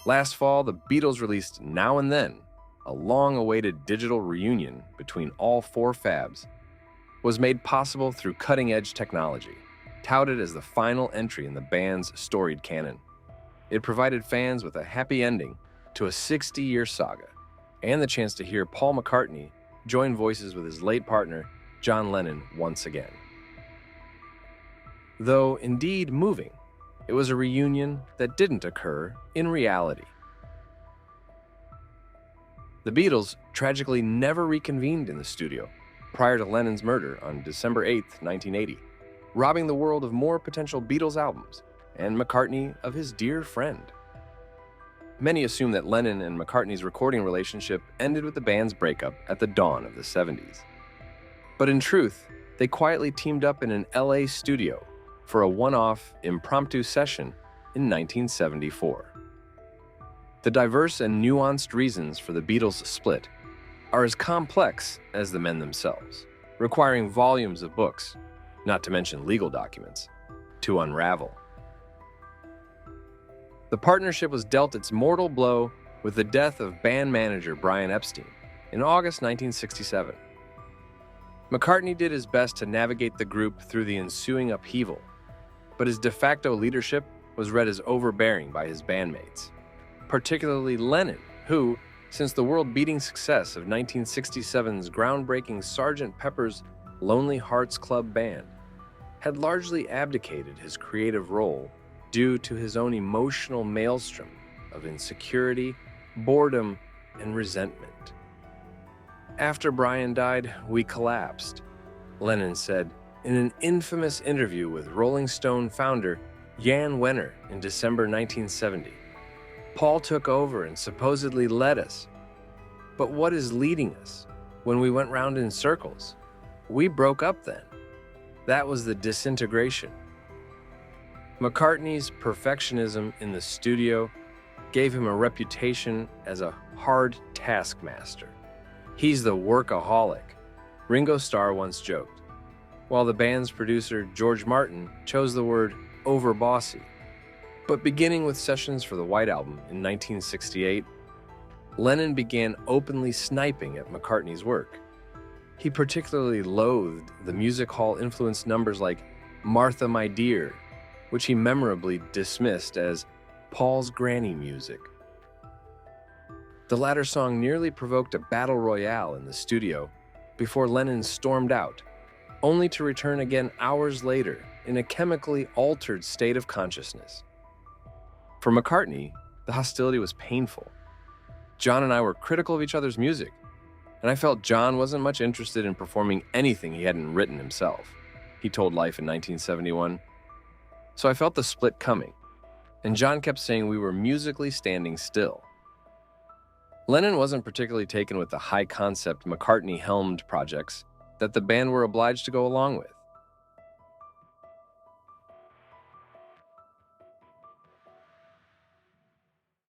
Last fall, the Beatles released Now and Then, a long-awaited digital reunion between all four Fabs, was made possible through cutting-edge technology, touted as the final entry in the band's storied canon. It provided fans with a happy ending to a 60-year saga, and the chance to hear Paul McCartney join voices with his late partner, John Lennon, once again. Though indeed moving, it was a reunion that didn't occur in reality. The Beatles tragically never reconvened in the studio prior to Lennon's murder on December 8, 1980, robbing the world of more potential Beatles albums and McCartney of his dear friend. Many assume that Lennon and McCartney's recording relationship ended with the band's breakup at the dawn of the 70s. But in truth, they quietly teamed up in an LA studio for a one-off, impromptu session in 1974. The diverse and nuanced reasons for the Beatles' split are as complex as the men themselves, requiring volumes of books, not to mention legal documents, to unravel. The partnership was dealt its mortal blow with the death of band manager Brian Epstein in August 1967. McCartney did his best to navigate the group through the ensuing upheaval, but his de facto leadership was read as overbearing by his bandmates, particularly Lennon, who, since the world-beating success of 1967's groundbreaking Sgt. Pepper's Lonely Hearts Club Band, had largely abdicated his creative role due to his own emotional maelstrom of insecurity, boredom, and resentment. After Brian died, we collapsed, Lennon said in an infamous interview with Rolling Stone founder Jan Wenner in December 1970. Paul took over and supposedly led us. But what is leading us when we went round in circles? We broke up then. That was the disintegration. McCartney's perfectionism in the studio gave him a reputation as a hard taskmaster. He's the workaholic, Ringo Starr once joked, while the band's producer George Martin chose the word overbossy. But beginning with sessions for the White Album in 1968, Lennon began openly sniping at McCartney's work. He particularly loathed the music hall-influenced numbers like Martha My Dear, which he memorably dismissed as Paul's granny music. The latter song nearly provoked a battle royale in the studio before Lennon stormed out, only to return again hours later in a chemically altered state of consciousness. For McCartney, the hostility was painful. John and I were critical of each other's music, and I felt John wasn't much interested in performing anything he hadn't written himself, he told Life in 1971. So I felt the split coming, and John kept saying we were musically standing still. Lennon wasn't particularly taken with the high-concept McCartney-helmed projects that the band were obliged to go along with.